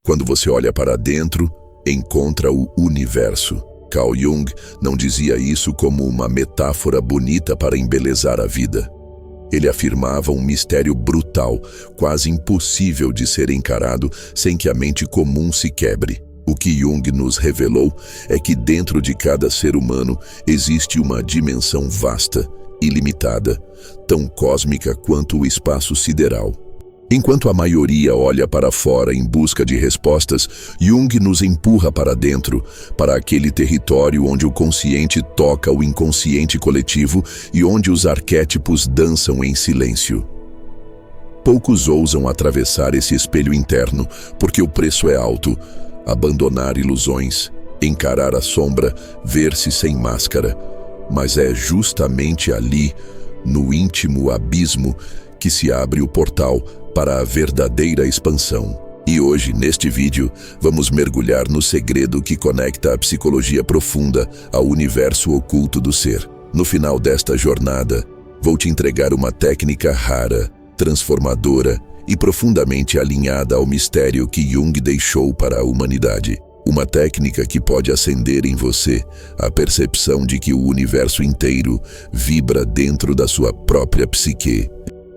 Quando você olha para dentro, encontra o universo. Carl Jung não dizia isso como uma metáfora bonita para embelezar a vida. Ele afirmava um mistério brutal, quase impossível de ser encarado sem que a mente comum se quebre. O que Jung nos revelou é que dentro de cada ser humano existe uma dimensão vasta, ilimitada, tão cósmica quanto o espaço sideral. Enquanto a maioria olha para fora em busca de respostas, Jung nos empurra para dentro, para aquele território onde o consciente toca o inconsciente coletivo e onde os arquétipos dançam em silêncio. Poucos ousam atravessar esse espelho interno, porque o preço é alto. Abandonar ilusões, encarar a sombra, ver-se sem máscara. Mas é justamente ali, no íntimo abismo, que se abre o portal para a verdadeira expansão. E hoje, neste vídeo, vamos mergulhar no segredo que conecta a psicologia profunda ao universo oculto do ser. No final desta jornada, vou te entregar uma técnica rara, transformadora e profundamente alinhada ao mistério que Jung deixou para a humanidade. Uma técnica que pode acender em você a percepção de que o universo inteiro vibra dentro da sua própria psique.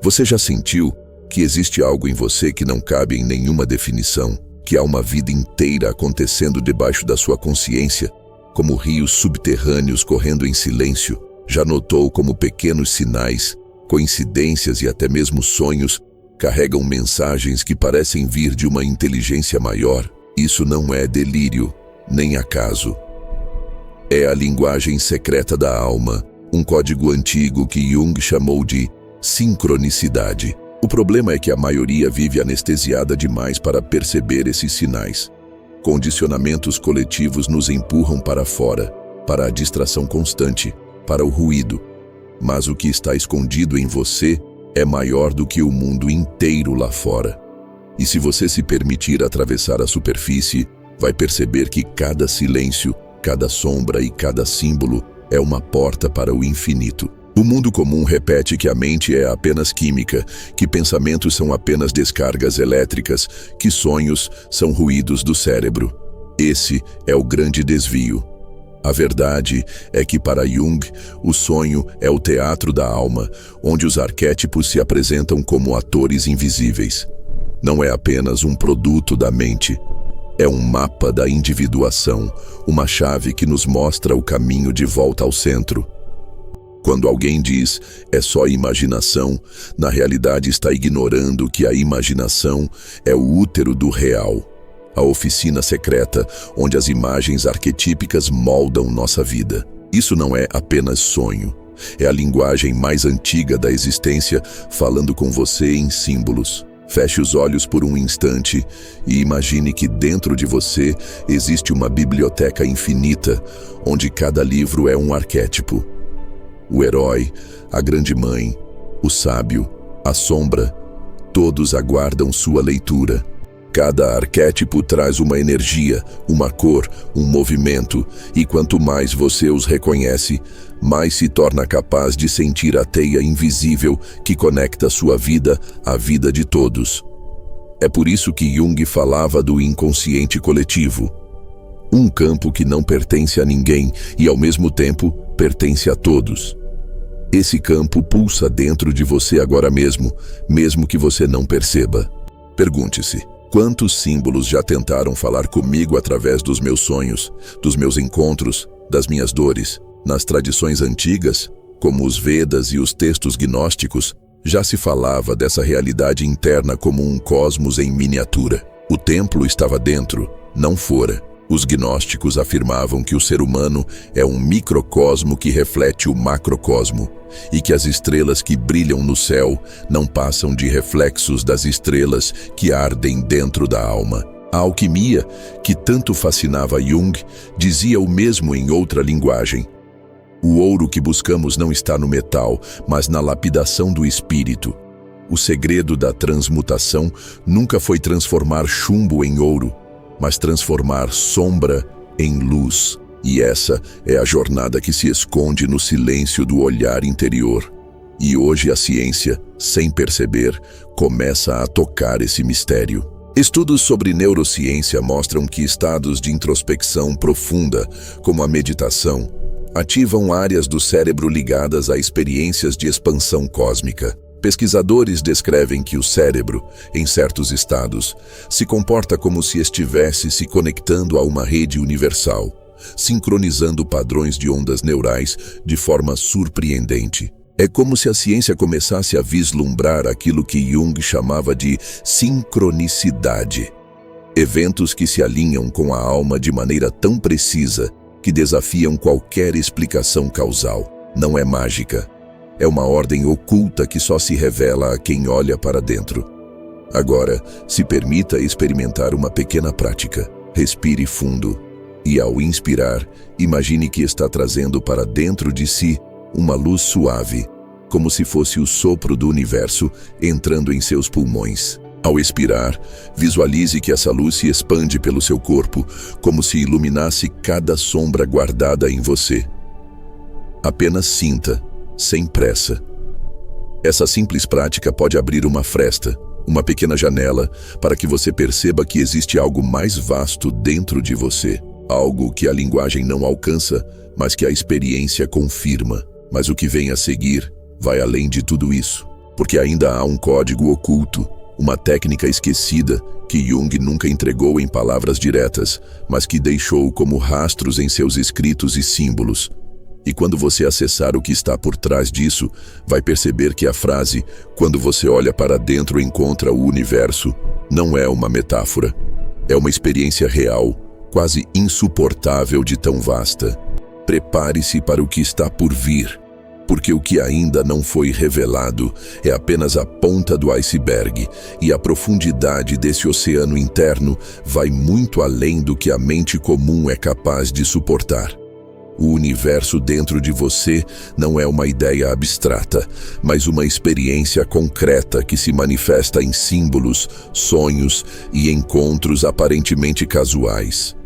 Você já sentiu que existe algo em você que não cabe em nenhuma definição, que há uma vida inteira acontecendo debaixo da sua consciência, como rios subterrâneos correndo em silêncio? Já notou como pequenos sinais, coincidências e até mesmo sonhos carregam mensagens que parecem vir de uma inteligência maior? Isso não é delírio, nem acaso. É a linguagem secreta da alma, um código antigo que Jung chamou de sincronicidade. O problema é que a maioria vive anestesiada demais para perceber esses sinais. Condicionamentos coletivos nos empurram para fora, para a distração constante, para o ruído. Mas o que está escondido em você é maior do que o mundo inteiro lá fora. E se você se permitir atravessar a superfície, vai perceber que cada silêncio, cada sombra e cada símbolo é uma porta para o infinito. O mundo comum repete que a mente é apenas química, que pensamentos são apenas descargas elétricas, que sonhos são ruídos do cérebro. Esse é o grande desvio. A verdade é que para Jung, o sonho é o teatro da alma, onde os arquétipos se apresentam como atores invisíveis. Não é apenas um produto da mente. É um mapa da individuação, uma chave que nos mostra o caminho de volta ao centro. Quando alguém diz é só imaginação, na realidade está ignorando que a imaginação é o útero do real, a oficina secreta onde as imagens arquetípicas moldam nossa vida. Isso não é apenas sonho, é a linguagem mais antiga da existência falando com você em símbolos. Feche os olhos por um instante e imagine que dentro de você existe uma biblioteca infinita, onde cada livro é um arquétipo. O herói, a grande mãe, o sábio, a sombra, todos aguardam sua leitura. Cada arquétipo traz uma energia, uma cor, um movimento, e quanto mais você os reconhece, mais se torna capaz de sentir a teia invisível que conecta sua vida à vida de todos. É por isso que Jung falava do inconsciente coletivo. Um campo que não pertence a ninguém e, ao mesmo tempo, pertence a todos. Esse campo pulsa dentro de você agora mesmo que você não perceba. Pergunte-se: quantos símbolos já tentaram falar comigo através dos meus sonhos, dos meus encontros, das minhas dores? Nas tradições antigas, como os Vedas e os textos gnósticos, já se falava dessa realidade interna como um cosmos em miniatura. O templo estava dentro, não fora. Os gnósticos afirmavam que o ser humano é um microcosmo que reflete o macrocosmo, e que as estrelas que brilham no céu não passam de reflexos das estrelas que ardem dentro da alma. A alquimia, que tanto fascinava Jung, dizia o mesmo em outra linguagem. O ouro que buscamos não está no metal, mas na lapidação do espírito. O segredo da transmutação nunca foi transformar chumbo em ouro, mas transformar sombra em luz. E essa é a jornada que se esconde no silêncio do olhar interior. E hoje a ciência, sem perceber, começa a tocar esse mistério. Estudos sobre neurociência mostram que estados de introspecção profunda, como a meditação, ativam áreas do cérebro ligadas a experiências de expansão cósmica. Pesquisadores descrevem que o cérebro, em certos estados, se comporta como se estivesse se conectando a uma rede universal, sincronizando padrões de ondas neurais de forma surpreendente. É como se a ciência começasse a vislumbrar aquilo que Jung chamava de sincronicidade. Eventos que se alinham com a alma de maneira tão precisa que desafiam qualquer explicação causal. Não é mágica. É uma ordem oculta que só se revela a quem olha para dentro. Agora, se permita experimentar uma pequena prática. Respire fundo e, ao inspirar, imagine que está trazendo para dentro de si uma luz suave, como se fosse o sopro do universo entrando em seus pulmões. Ao expirar, visualize que essa luz se expande pelo seu corpo, como se iluminasse cada sombra guardada em você. Apenas sinta, sem pressa. Essa simples prática pode abrir uma fresta, uma pequena janela, para que você perceba que existe algo mais vasto dentro de você. Algo que a linguagem não alcança, mas que a experiência confirma. Mas o que vem a seguir vai além de tudo isso, porque ainda há um código oculto, uma técnica esquecida que Jung nunca entregou em palavras diretas, mas que deixou como rastros em seus escritos e símbolos. E quando você acessar o que está por trás disso, vai perceber que a frase "quando você olha para dentro encontra o universo" não é uma metáfora. É uma experiência real, quase insuportável de tão vasta. Prepare-se para o que está por vir, porque o que ainda não foi revelado é apenas a ponta do iceberg, e a profundidade desse oceano interno vai muito além do que a mente comum é capaz de suportar. O universo dentro de você não é uma ideia abstrata, mas uma experiência concreta que se manifesta em símbolos, sonhos e encontros aparentemente casuais.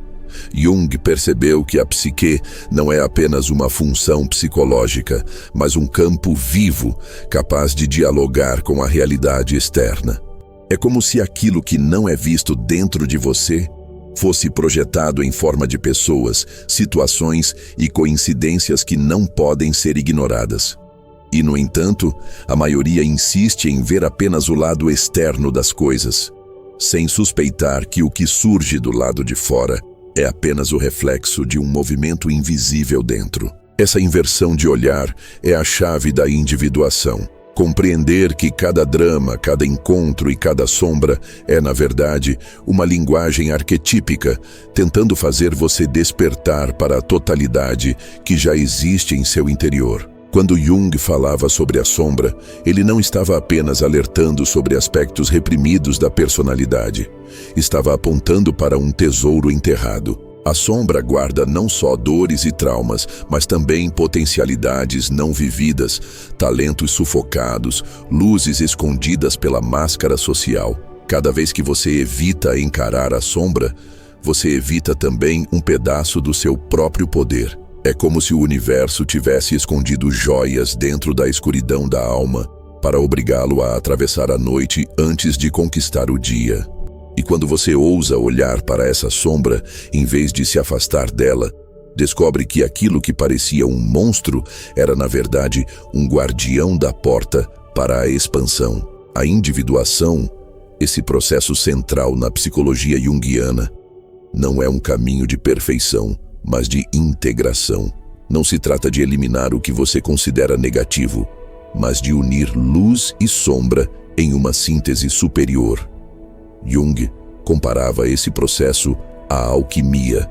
Jung percebeu que a psique não é apenas uma função psicológica, mas um campo vivo, capaz de dialogar com a realidade externa. É como se aquilo que não é visto dentro de você fosse projetado em forma de pessoas, situações e coincidências que não podem ser ignoradas. E, no entanto, a maioria insiste em ver apenas o lado externo das coisas, sem suspeitar que o que surge do lado de fora é apenas o reflexo de um movimento invisível dentro. Essa inversão de olhar é a chave da individuação. Compreender que cada drama, cada encontro e cada sombra é, na verdade, uma linguagem arquetípica, tentando fazer você despertar para a totalidade que já existe em seu interior. Quando Jung falava sobre a sombra, ele não estava apenas alertando sobre aspectos reprimidos da personalidade. Estava apontando para um tesouro enterrado. A sombra guarda não só dores e traumas, mas também potencialidades não vividas, talentos sufocados, luzes escondidas pela máscara social. Cada vez que você evita encarar a sombra, você evita também um pedaço do seu próprio poder. É como se o universo tivesse escondido joias dentro da escuridão da alma para obrigá-lo a atravessar a noite antes de conquistar o dia. E quando você ousa olhar para essa sombra, em vez de se afastar dela, descobre que aquilo que parecia um monstro era, na verdade, um guardião da porta para a expansão. A individuação, esse processo central na psicologia junguiana, não é um caminho de perfeição, mas de integração. Não se trata de eliminar o que você considera negativo, mas de unir luz e sombra em uma síntese superior. Jung comparava esse processo à alquimia,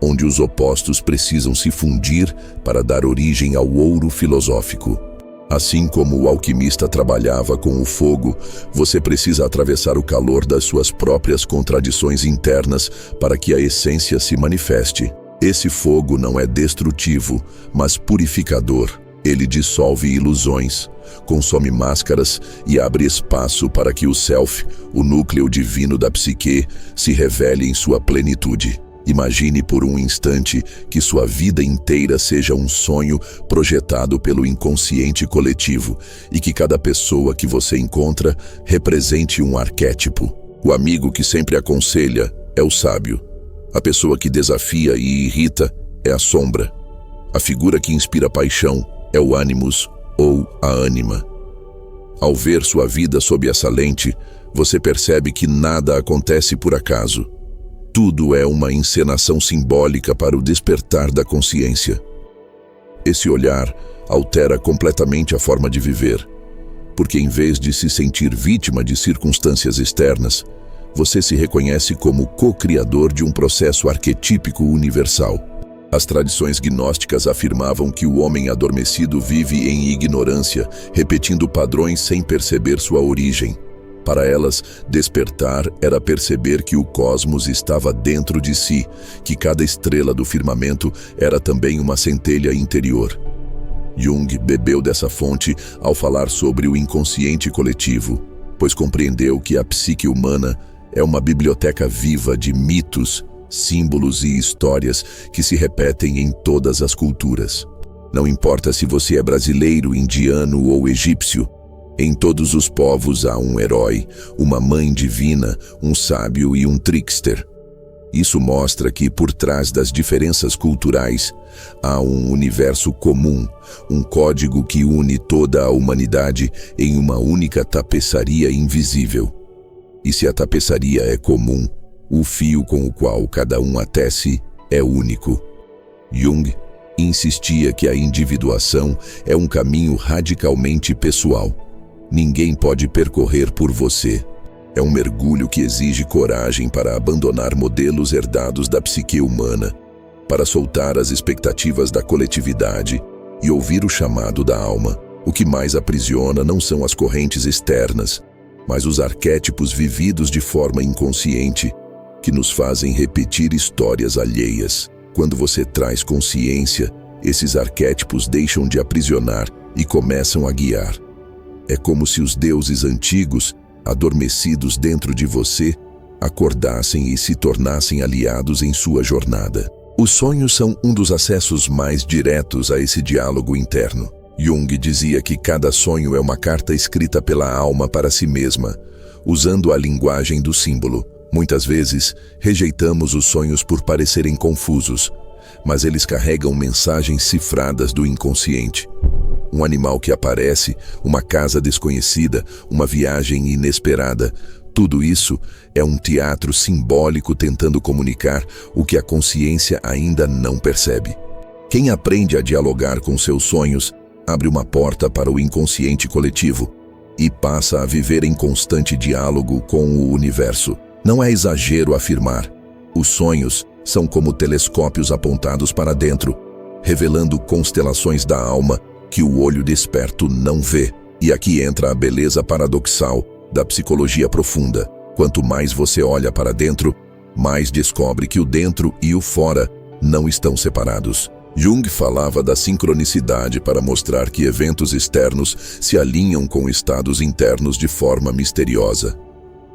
onde os opostos precisam se fundir para dar origem ao ouro filosófico. Assim como o alquimista trabalhava com o fogo, você precisa atravessar o calor das suas próprias contradições internas para que a essência se manifeste. Esse fogo não é destrutivo, mas purificador. Ele dissolve ilusões, consome máscaras e abre espaço para que o self, o núcleo divino da psique, se revele em sua plenitude. Imagine por um instante que sua vida inteira seja um sonho projetado pelo inconsciente coletivo e que cada pessoa que você encontra represente um arquétipo. O amigo que sempre aconselha é o sábio. A pessoa que desafia e irrita é a sombra. A figura que inspira paixão é o ânimos ou a ânima. Ao ver sua vida sob essa lente, você percebe que nada acontece por acaso. Tudo é uma encenação simbólica para o despertar da consciência. Esse olhar altera completamente a forma de viver, porque em vez de se sentir vítima de circunstâncias externas, você se reconhece como co-criador de um processo arquetípico universal. As tradições gnósticas afirmavam que o homem adormecido vive em ignorância, repetindo padrões sem perceber sua origem. Para elas, despertar era perceber que o cosmos estava dentro de si, que cada estrela do firmamento era também uma centelha interior. Jung bebeu dessa fonte ao falar sobre o inconsciente coletivo, pois compreendeu que a psique humana é uma biblioteca viva de mitos, símbolos e histórias que se repetem em todas as culturas. Não importa se você é brasileiro, indiano ou egípcio, em todos os povos há um herói, uma mãe divina, um sábio e um trickster. Isso mostra que, por trás das diferenças culturais, há um universo comum, um código que une toda a humanidade em uma única tapeçaria invisível. E se a tapeçaria é comum, o fio com o qual cada um a tece é único. Jung insistia que a individuação é um caminho radicalmente pessoal. Ninguém pode percorrer por você. É um mergulho que exige coragem para abandonar modelos herdados da psique humana, para soltar as expectativas da coletividade e ouvir o chamado da alma. O que mais aprisiona não são as correntes externas, mas os arquétipos vividos de forma inconsciente, que nos fazem repetir histórias alheias. Quando você traz consciência, esses arquétipos deixam de aprisionar e começam a guiar. É como se os deuses antigos, adormecidos dentro de você, acordassem e se tornassem aliados em sua jornada. Os sonhos são um dos acessos mais diretos a esse diálogo interno. Jung dizia que cada sonho é uma carta escrita pela alma para si mesma, usando a linguagem do símbolo. Muitas vezes, rejeitamos os sonhos por parecerem confusos, mas eles carregam mensagens cifradas do inconsciente. Um animal que aparece, uma casa desconhecida, uma viagem inesperada. Tudo isso é um teatro simbólico tentando comunicar o que a consciência ainda não percebe. Quem aprende a dialogar com seus sonhos abre uma porta para o inconsciente coletivo e passa a viver em constante diálogo com o universo. Não é exagero afirmar: os sonhos são como telescópios apontados para dentro, revelando constelações da alma que o olho desperto não vê. E aqui entra a beleza paradoxal da psicologia profunda. Quanto mais você olha para dentro, mais descobre que o dentro e o fora não estão separados. Jung falava da sincronicidade para mostrar que eventos externos se alinham com estados internos de forma misteriosa.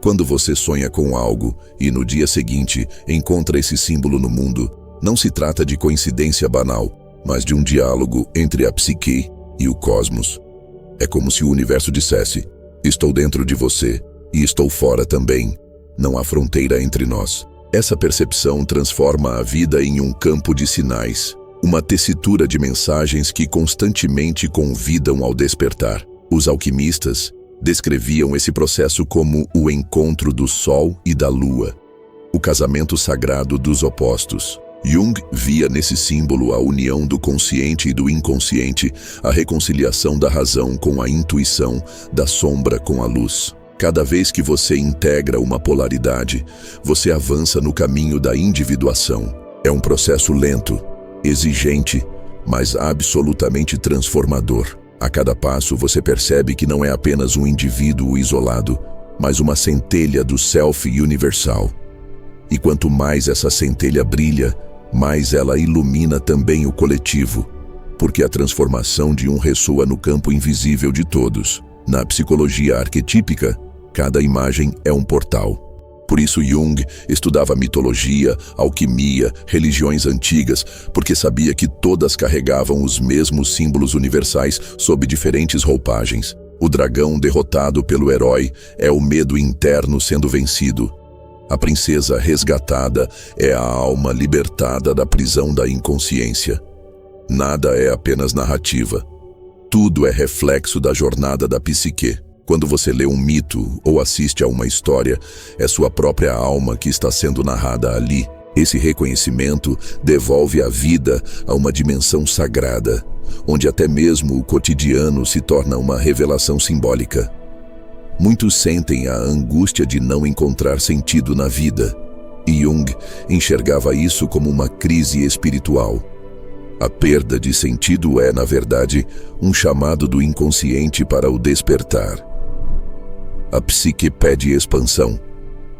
Quando você sonha com algo e no dia seguinte encontra esse símbolo no mundo, não se trata de coincidência banal, mas de um diálogo entre a psique e o cosmos. É como se o universo dissesse: estou dentro de você e estou fora também. Não há fronteira entre nós. Essa percepção transforma a vida em um campo de sinais, uma tessitura de mensagens que constantemente convidam ao despertar. Os alquimistas descreviam esse processo como o encontro do Sol e da Lua, o casamento sagrado dos opostos. Jung via nesse símbolo a união do consciente e do inconsciente, a reconciliação da razão com a intuição, da sombra com a luz. Cada vez que você integra uma polaridade, você avança no caminho da individuação. É um processo lento, exigente, mas absolutamente transformador. A cada passo você percebe que não é apenas um indivíduo isolado, mas uma centelha do Self universal. E quanto mais essa centelha brilha, mais ela ilumina também o coletivo, porque a transformação de um ressoa no campo invisível de todos. Na psicologia arquetípica, cada imagem é um portal. Por isso Jung estudava mitologia, alquimia, religiões antigas, porque sabia que todas carregavam os mesmos símbolos universais sob diferentes roupagens. O dragão derrotado pelo herói é o medo interno sendo vencido. A princesa resgatada é a alma libertada da prisão da inconsciência. Nada é apenas narrativa. Tudo é reflexo da jornada da psique. Quando você lê um mito ou assiste a uma história, é sua própria alma que está sendo narrada ali. Esse reconhecimento devolve a vida a uma dimensão sagrada, onde até mesmo o cotidiano se torna uma revelação simbólica. Muitos sentem a angústia de não encontrar sentido na vida, e Jung enxergava isso como uma crise espiritual. A perda de sentido é, na verdade, um chamado do inconsciente para o despertar. A psique pede expansão.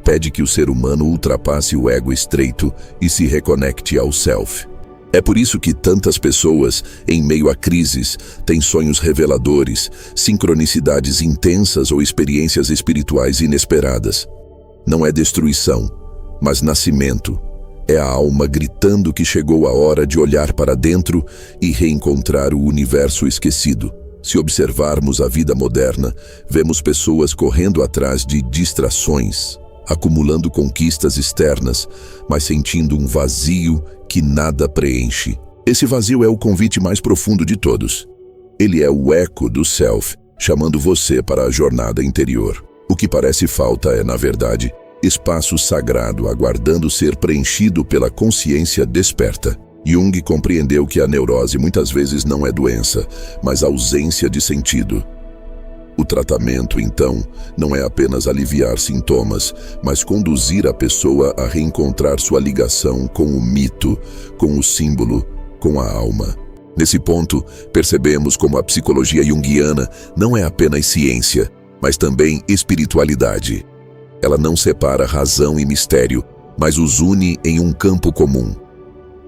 Pede que o ser humano ultrapasse o ego estreito e se reconecte ao self. É por isso que tantas pessoas, em meio a crises, têm sonhos reveladores, sincronicidades intensas ou experiências espirituais inesperadas. Não é destruição, mas nascimento. É a alma gritando que chegou a hora de olhar para dentro e reencontrar o universo esquecido. Se observarmos a vida moderna, vemos pessoas correndo atrás de distrações, acumulando conquistas externas, mas sentindo um vazio que nada preenche. Esse vazio é o convite mais profundo de todos. Ele é o eco do self, chamando você para a jornada interior. O que parece falta é, na verdade, espaço sagrado aguardando ser preenchido pela consciência desperta. Jung compreendeu que a neurose muitas vezes não é doença, mas ausência de sentido. O tratamento, então, não é apenas aliviar sintomas, mas conduzir a pessoa a reencontrar sua ligação com o mito, com o símbolo, com a alma. Nesse ponto, percebemos como a psicologia junguiana não é apenas ciência, mas também espiritualidade. Ela não separa razão e mistério, mas os une em um campo comum.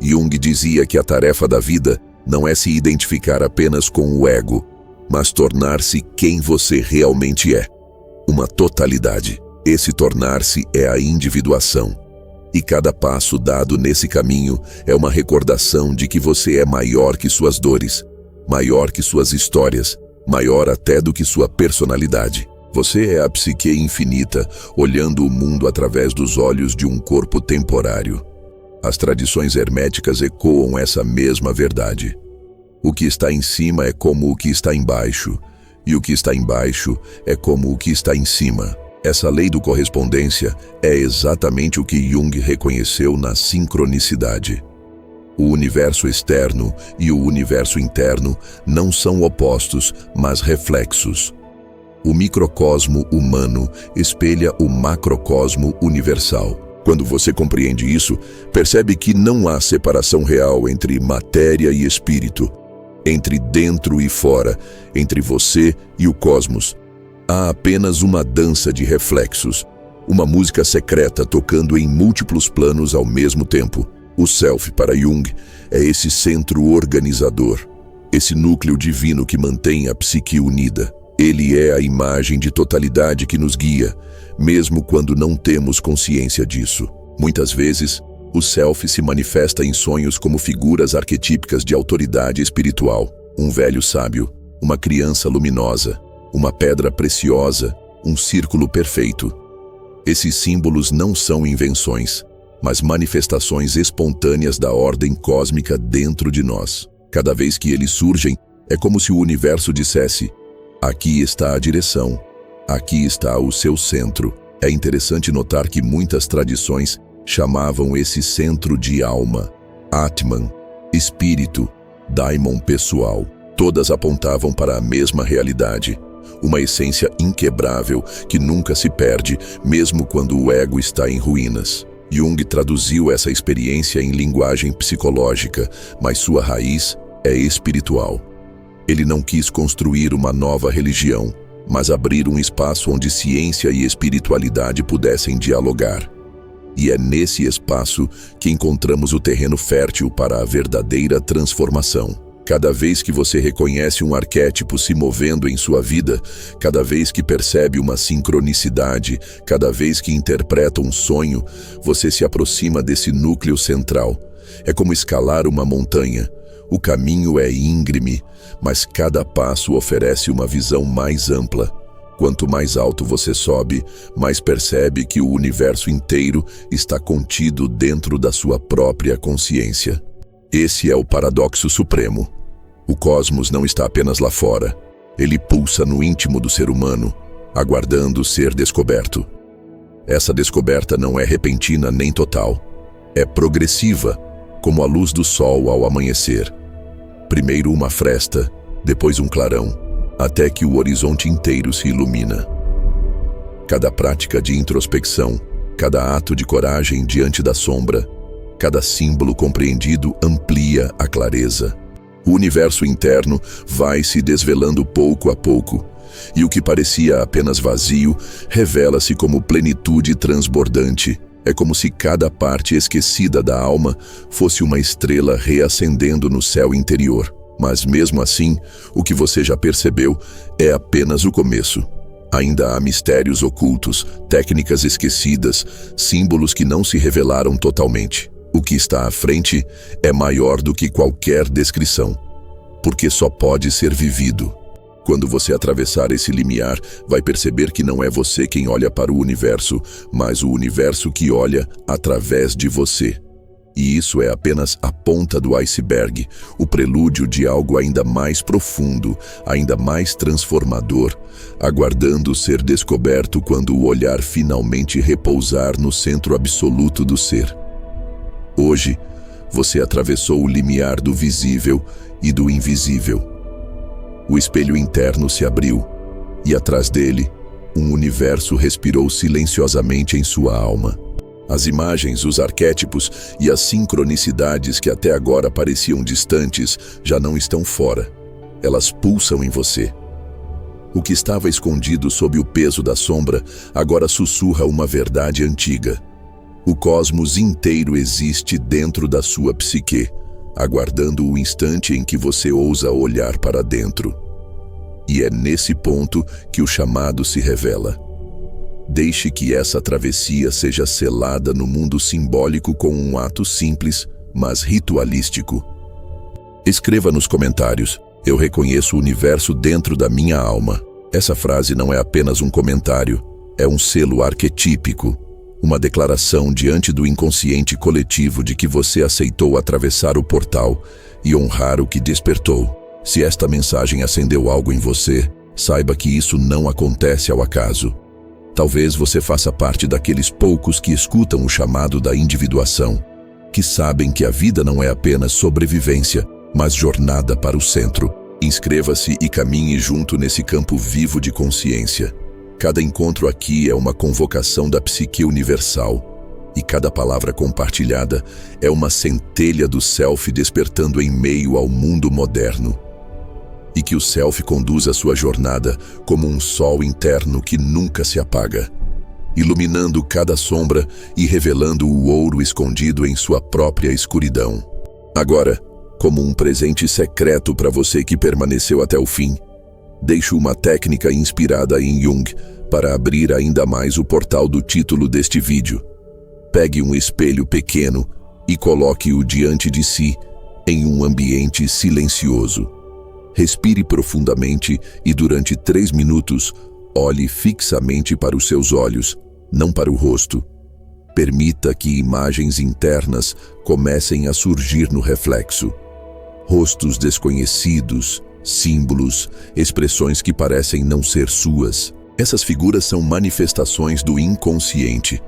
Jung dizia que a tarefa da vida não é se identificar apenas com o ego, mas tornar-se quem você realmente é. Uma totalidade. Esse tornar-se é a individuação. E cada passo dado nesse caminho é uma recordação de que você é maior que suas dores, maior que suas histórias, maior até do que sua personalidade. Você é a psique infinita, olhando o mundo através dos olhos de um corpo temporário. As tradições herméticas ecoam essa mesma verdade. O que está em cima é como o que está embaixo, e o que está embaixo é como o que está em cima. Essa lei do correspondência é exatamente o que Jung reconheceu na sincronicidade. O universo externo e o universo interno não são opostos, mas reflexos. O microcosmo humano espelha o macrocosmo universal. Quando você compreende isso, percebe que não há separação real entre matéria e espírito, entre dentro e fora, entre você e o cosmos. Há apenas uma dança de reflexos, uma música secreta tocando em múltiplos planos ao mesmo tempo. O self, para Jung, é esse centro organizador, esse núcleo divino que mantém a psique unida. Ele é a imagem de totalidade que nos guia, mesmo quando não temos consciência disso. Muitas vezes, o self se manifesta em sonhos como figuras arquetípicas de autoridade espiritual. Um velho sábio, uma criança luminosa, uma pedra preciosa, um círculo perfeito. Esses símbolos não são invenções, mas manifestações espontâneas da ordem cósmica dentro de nós. Cada vez que eles surgem, é como se o universo dissesse: aqui está a direção, aqui está o seu centro. É interessante notar que muitas tradições chamavam esse centro de alma, Atman, espírito, daimon pessoal. Todas apontavam para a mesma realidade, uma essência inquebrável que nunca se perde, mesmo quando o ego está em ruínas. Jung traduziu essa experiência em linguagem psicológica, mas sua raiz é espiritual. Ele não quis construir uma nova religião, mas abrir um espaço onde ciência e espiritualidade pudessem dialogar. E é nesse espaço que encontramos o terreno fértil para a verdadeira transformação. Cada vez que você reconhece um arquétipo se movendo em sua vida, cada vez que percebe uma sincronicidade, cada vez que interpreta um sonho, você se aproxima desse núcleo central. É como escalar uma montanha. O caminho é íngreme, mas cada passo oferece uma visão mais ampla. Quanto mais alto você sobe, mais percebe que o universo inteiro está contido dentro da sua própria consciência. Esse é o paradoxo supremo. O cosmos não está apenas lá fora. Ele pulsa no íntimo do ser humano, aguardando ser descoberto. Essa descoberta não é repentina nem total. É progressiva, como a luz do sol ao amanhecer. Primeiro uma fresta, depois um clarão, até que o horizonte inteiro se ilumina. Cada prática de introspecção, cada ato de coragem diante da sombra, cada símbolo compreendido amplia a clareza. O universo interno vai se desvelando pouco a pouco, e o que parecia apenas vazio revela-se como plenitude transbordante. É como se cada parte esquecida da alma fosse uma estrela reacendendo no céu interior. Mas mesmo assim, o que você já percebeu é apenas o começo. Ainda há mistérios ocultos, técnicas esquecidas, símbolos que não se revelaram totalmente. O que está à frente é maior do que qualquer descrição, porque só pode ser vivido. Quando você atravessar esse limiar, vai perceber que não é você quem olha para o universo, mas o universo que olha através de você. E isso é apenas a ponta do iceberg, o prelúdio de algo ainda mais profundo, ainda mais transformador, aguardando ser descoberto quando o olhar finalmente repousar no centro absoluto do ser. Hoje, você atravessou o limiar do visível e do invisível. O espelho interno se abriu, e atrás dele, um universo respirou silenciosamente em sua alma. As imagens, os arquétipos e as sincronicidades que até agora pareciam distantes já não estão fora. Elas pulsam em você. O que estava escondido sob o peso da sombra agora sussurra uma verdade antiga. O cosmos inteiro existe dentro da sua psique, aguardando o instante em que você ousa olhar para dentro. E é nesse ponto que o chamado se revela. Deixe que essa travessia seja selada no mundo simbólico com um ato simples, mas ritualístico. Escreva nos comentários: eu reconheço o universo dentro da minha alma. Essa frase não é apenas um comentário, é um selo arquetípico. Uma declaração diante do inconsciente coletivo de que você aceitou atravessar o portal e honrar o que despertou. Se esta mensagem acendeu algo em você, saiba que isso não acontece ao acaso. Talvez você faça parte daqueles poucos que escutam o chamado da individuação, que sabem que a vida não é apenas sobrevivência, mas jornada para o centro. Inscreva-se e caminhe junto nesse campo vivo de consciência. Cada encontro aqui é uma convocação da psique universal, e cada palavra compartilhada é uma centelha do Self despertando em meio ao mundo moderno. E que o Self conduza sua jornada como um sol interno que nunca se apaga, iluminando cada sombra e revelando o ouro escondido em sua própria escuridão. Agora, como um presente secreto para você que permaneceu até o fim, deixo uma técnica inspirada em Jung para abrir ainda mais o portal do título deste vídeo. Pegue um espelho pequeno e coloque-o diante de si em um ambiente silencioso. Respire profundamente e durante 3 minutos, olhe fixamente para os seus olhos, não para o rosto. Permita que imagens internas comecem a surgir no reflexo. Rostos desconhecidos, símbolos, expressões que parecem não ser suas. Essas figuras são manifestações do inconsciente.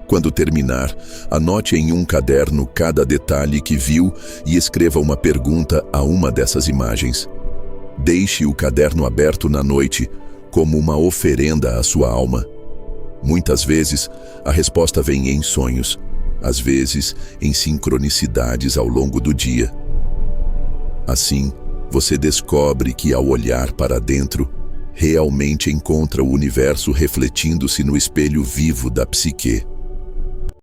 Quando terminar, anote em um caderno cada detalhe que viu e escreva uma pergunta a uma dessas imagens. Deixe o caderno aberto na noite, como uma oferenda à sua alma. Muitas vezes, a resposta vem em sonhos, às vezes em sincronicidades ao longo do dia. Assim, você descobre que ao olhar para dentro, realmente encontra o universo refletindo-se no espelho vivo da psique.